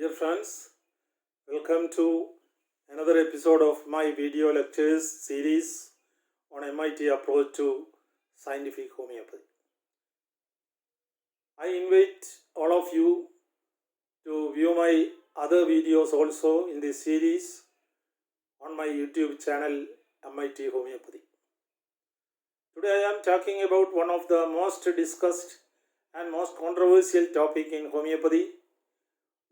Dear friends, welcome to another episode of my video lectures series on MIT approach to scientific homeopathy. I invite all of you to view my other videos also in this series on my YouTube channel MIT Homeopathy. Today I am talking about one of the most discussed and most controversial topic in homeopathy,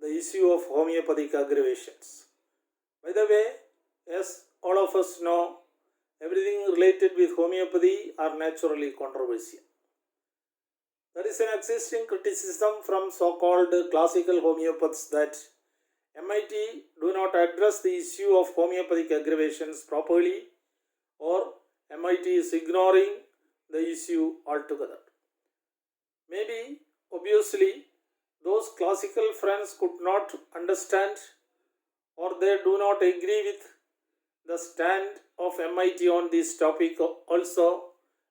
the issue of homeopathic aggravations. By the way, as all of us know, everything related with homeopathy are naturally controversial. There is an existing criticism from so-called classical homeopaths that MIT do not address the issue of homeopathic aggravations properly, or MIT is ignoring the issue altogether. Maybe, obviously, those classical friends could not understand, or they do not agree with the stand of MIT on this topic also,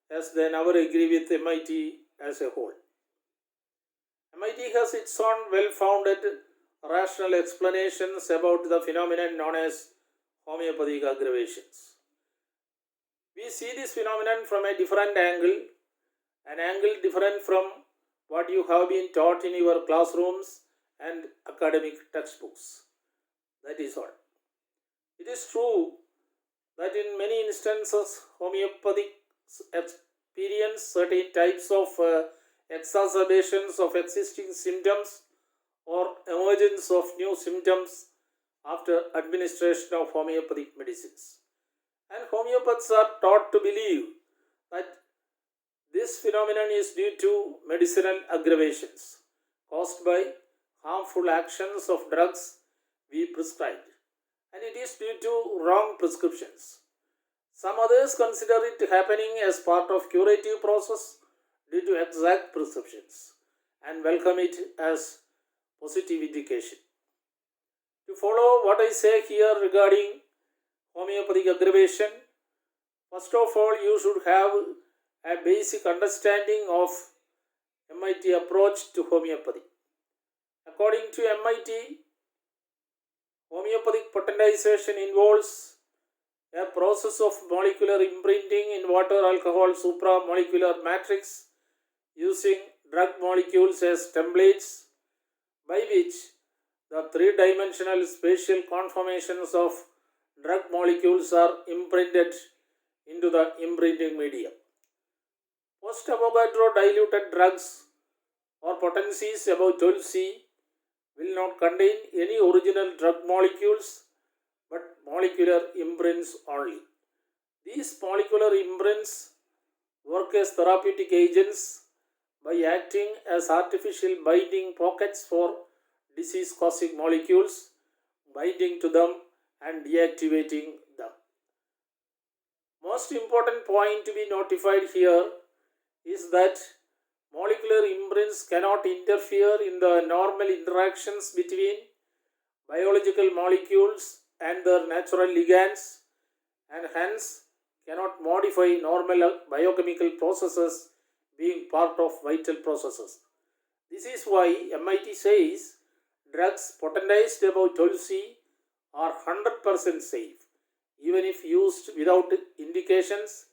as they never agree with MIT as a whole. MIT has its own well-founded rational explanations about the phenomenon known as homeopathic aggravations. We see this phenomenon from a different angle, an angle different from what you have been taught in your classrooms and academic textbooks. That is all. It is true that in many instances homeopathic experience certain types of exacerbations of existing symptoms or emergence of new symptoms after administration of homeopathic medicines. And homeopaths are taught to believe that this phenomenon is due to medicinal aggravations caused by harmful actions of drugs we prescribed, and it is due to wrong prescriptions. Some others consider it happening as part of curative process due to exact prescriptions and welcome it as positive indication. To follow what I say here regarding homeopathic aggravation, first of all you should have a basic understanding of MIT approach to homeopathy. According to MIT, homeopathic potentization involves a process of molecular imprinting in water alcohol supramolecular matrix using drug molecules as templates, by which the three-dimensional spatial conformations of drug molecules are imprinted into the imprinting medium. Post-Avogadro diluted drugs or potencies above 12C will not contain any original drug molecules but molecular imprints only. These molecular imprints work as therapeutic agents by acting as artificial binding pockets for disease-causing molecules, binding to them and deactivating them. Most important point to be notified here is that molecular imprints cannot interfere in the normal interactions between biological molecules and their natural ligands, and hence cannot modify normal biochemical processes being part of vital processes. This is why MIT says drugs potentized above 12C are 100% safe even if used without indications,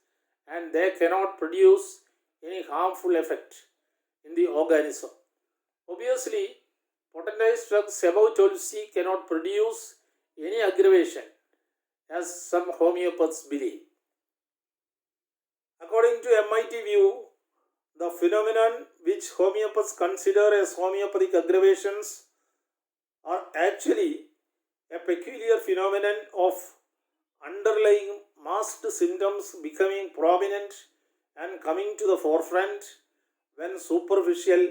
and they cannot produce any harmful effect in the organism. Obviously, potentized drugs above 12C cannot produce any aggravation, as some homeopaths believe. According to MIT view, the phenomenon which homeopaths consider as homeopathic aggravations are actually a peculiar phenomenon of underlying masked symptoms becoming prominent and coming to the forefront when superficial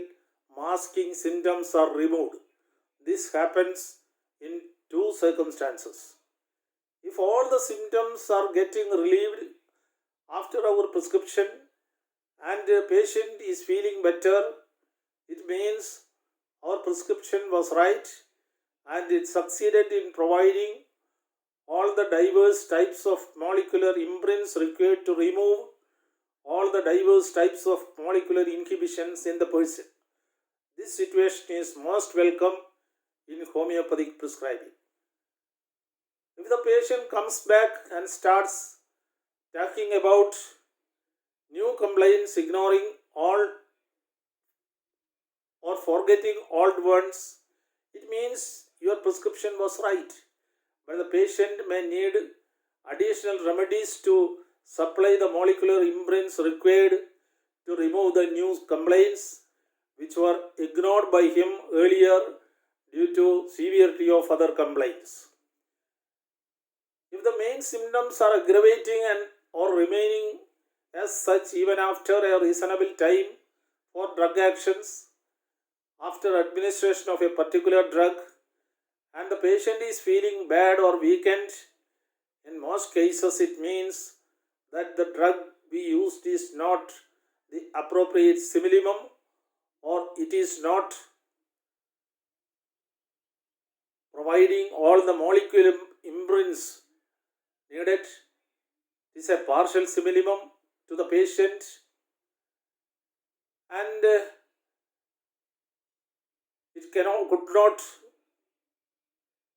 masking symptoms are removed. This happens in two circumstances. If all the symptoms are getting relieved after our prescription and the patient is feeling better, it means our prescription was right and it succeeded in providing all the diverse types of molecular imprints required to remove all the diverse types of molecular inhibitions in the person. This situation is most welcome in homeopathic prescribing. If the patient comes back and starts talking about new complaints, ignoring all or forgetting old ones, it means your prescription was right. But the patient may need additional remedies to supply the molecular imprints required to remove the new complaints which were ignored by him earlier due to severity of other complaints. If the main symptoms are aggravating and or remaining as such even after a reasonable time for drug actions, after administration of a particular drug, and the patient is feeling bad or weakened, in most cases it means that the drug we used is not the appropriate simillimum, or it is not providing all the molecular imprints needed. It is a partial simillimum to the patient, and it could not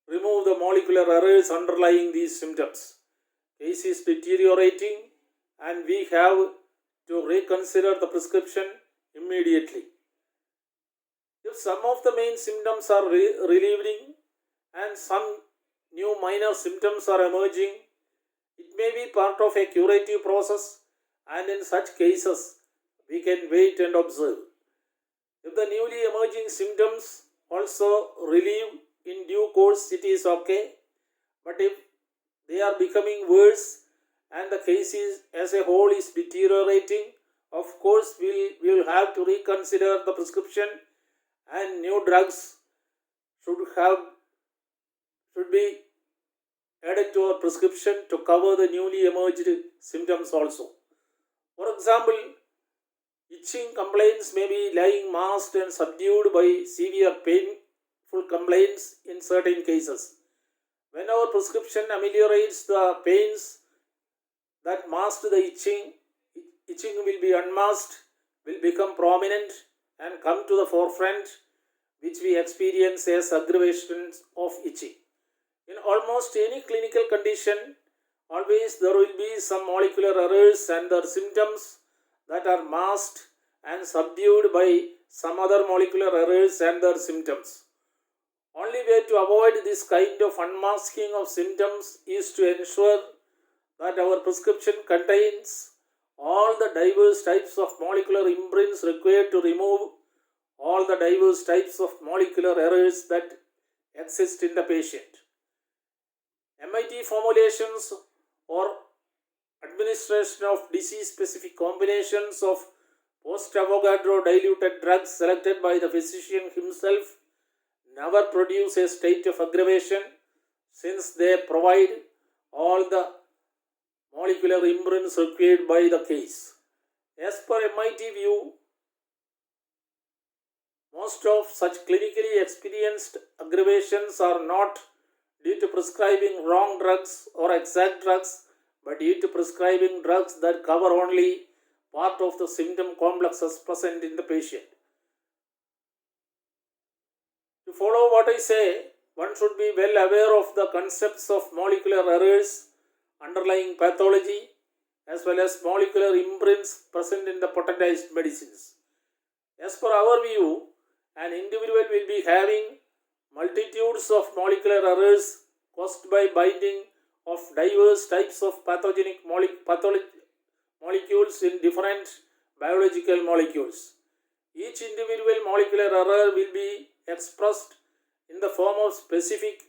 remove the molecular errors underlying these symptoms. Case is deteriorating and we have to reconsider the prescription immediately. If some of the main symptoms are relieving and some new minor symptoms are emerging, it may be part of a curative process, and in such cases we can wait and observe. If the newly emerging symptoms also relieve in due course, it is okay. But if they are becoming worse and the case is, as a whole is deteriorating, of course we will have to reconsider the prescription, and new drugs should be added to our prescription to cover the newly emerged symptoms also. For example, itching complaints may be lying masked and subdued by severe painful complaints in certain cases. When our prescription ameliorates the pains that mask the itching will be unmasked, will become prominent and come to the forefront, which we experience as aggravations of itching. In almost any clinical condition, always there will be some molecular errors and their symptoms that are masked and subdued by some other molecular errors and their symptoms. Only way to avoid this kind of unmasking of symptoms is to ensure that our prescription contains all the diverse types of molecular imprints required to remove all the diverse types of molecular errors that exist in the patient. MIT formulations or administration of disease-specific combinations of post-Avogadro diluted drugs selected by the physician himself never produce a state of aggravation, since they provide all the molecular imprints required by the case. As per MIT view, most of such clinically experienced aggravations are not due to prescribing wrong drugs or exact drugs, but due to prescribing drugs that cover only part of the symptom complexes present in the patient. To follow what I say, one should be well aware of the concepts of molecular errors underlying pathology as well as molecular imprints present in the potentized medicines. As per our view, an individual will be having multitudes of molecular errors caused by binding of diverse types of pathogenic molecules in different biological molecules. Each individual molecular error will be expressed in the form of specific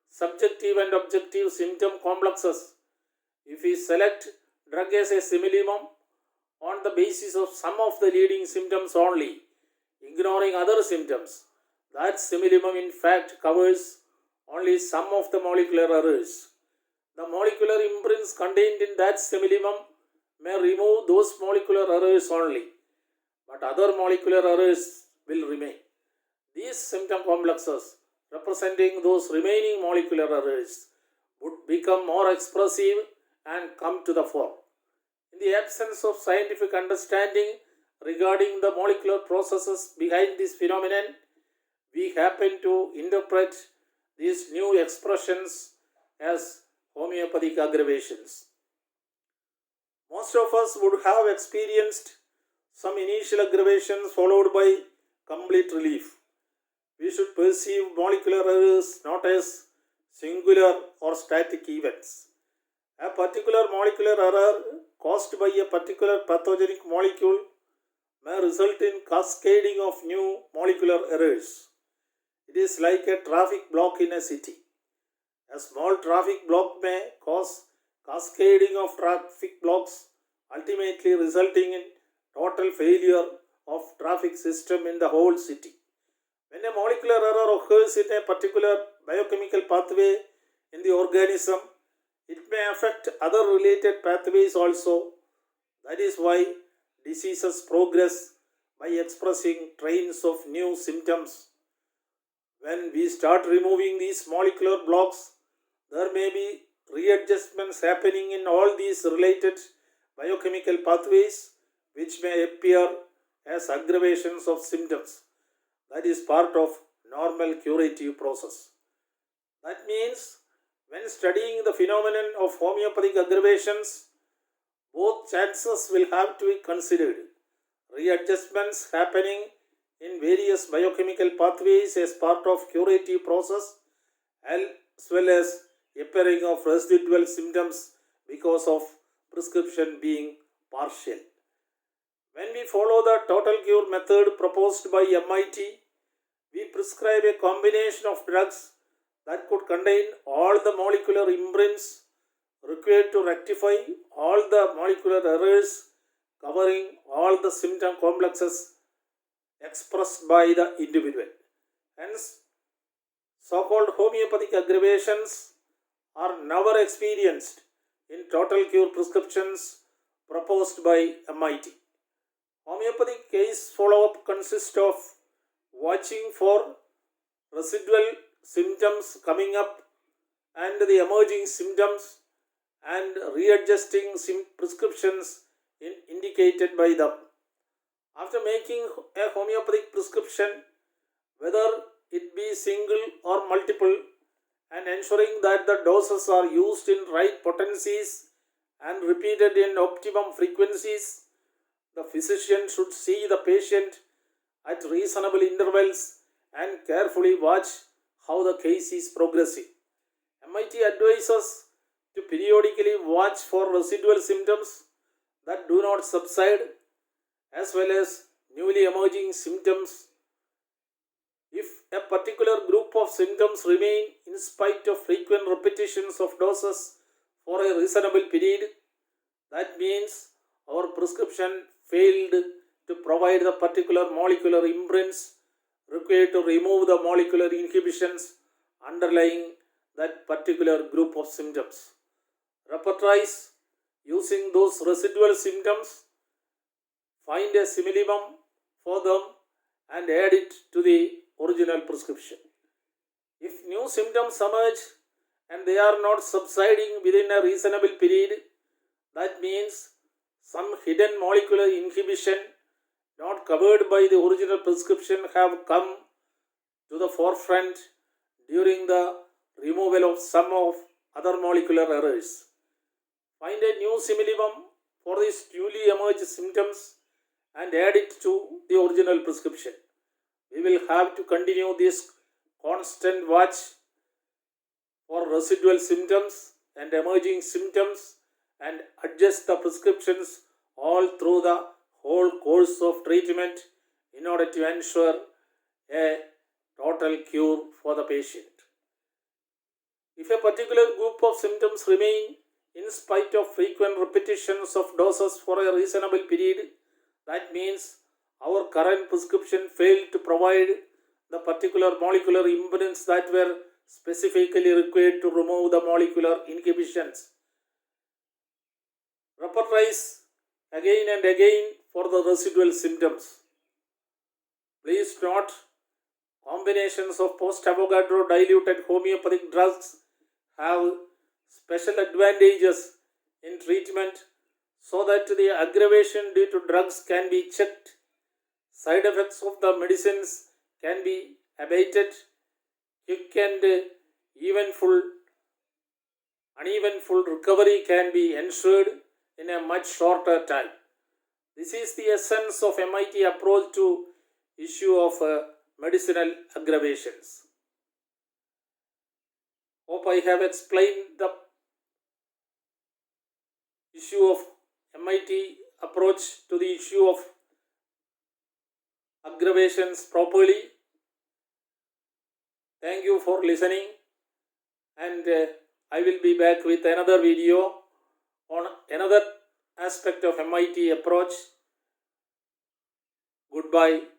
subjective and objective symptom complexes. If we select drug as a simillimum on the basis of some of the leading symptoms only, ignoring other symptoms, that simillimum in fact covers only some of the molecular errors. The molecular imprints contained in that simillimum may remove those molecular errors only, but other molecular errors will remain. These symptom complexes representing those remaining molecular errors would become more expressive and come to the fore. In the absence of scientific understanding regarding the molecular processes behind this phenomenon, we happen to interpret these new expressions as homeopathic aggravations. Most of us would have experienced some initial aggravations followed by complete relief. We should perceive molecular errors not as singular or static events. A particular molecular error caused by a particular pathogenic molecule may result in cascading of new molecular errors. It is like a traffic block in a city. A small traffic block may cause cascading of traffic blocks, ultimately resulting in total failure of traffic system in the whole city. When a molecular error occurs in a particular biochemical pathway in the organism, it may affect other related pathways also. That is why diseases progress by expressing trains of new symptoms. When we start removing these molecular blocks, there may be readjustments happening in all these related biochemical pathways, which may appear as aggravations of symptoms. That is part of normal curative process. That means when studying the phenomenon of homeopathic aggravations, both chances will have to be considered. Readjustments happening in various biochemical pathways as part of curative process, as well as appearing of residual symptoms because of prescription being partial. When we follow the total cure method proposed by MIT, we prescribe a combination of drugs that could contain all the molecular imprints required to rectify all the molecular errors, covering all the symptom complexes expressed by the individual. Hence, so-called homeopathic aggravations are never experienced in total cure prescriptions proposed by MIT. Homeopathic case follow-up consists of watching for residual symptoms coming up and the emerging symptoms and readjusting prescriptions indicated by them. After making a homeopathic prescription, whether it be single or multiple, and ensuring that the doses are used in right potencies and repeated in optimum frequencies, the physician should see the patient at reasonable intervals and carefully watch how the case is progressing. MIT advises to periodically watch for residual symptoms that do not subside, as well as newly emerging symptoms. If a particular group of symptoms remain in spite of frequent repetitions of doses for a reasonable period, that means our prescription failed to provide the particular molecular imprints required to remove the molecular inhibitions underlying that particular group of symptoms. Repertories using those residual symptoms, find a simillimum for them and add it to the original prescription. If new symptoms emerge and they are not subsiding within a reasonable period, that means some hidden molecular inhibition not covered by the original prescription have come to the forefront during the removal of some of other molecular errors. Find a new simillimum for these newly emerged symptoms and add it to the original prescription. We will have to continue this constant watch for residual symptoms and emerging symptoms and adjust the prescriptions all through the whole course of treatment in order to ensure a total cure for the patient. If a particular group of symptoms remain in spite of frequent repetitions of doses for a reasonable period, that means our current prescription failed to provide the particular molecular imprints that were specifically required to remove the molecular inhibitions. Repertories again and again for the residual symptoms. Please note, combinations of post-Avogadro diluted homeopathic drugs have special advantages in treatment so that the aggravation due to drugs can be checked. Side effects of the medicines can be abated, quick and uneventful recovery can be ensured in a much shorter time. This is the essence of MIT approach to issue of medicinal aggravations. Hope I have explained the issue of MIT approach to the issue of aggravations properly. Thank you for listening, and I will be back with another video on another aspect of MIT approach. Goodbye.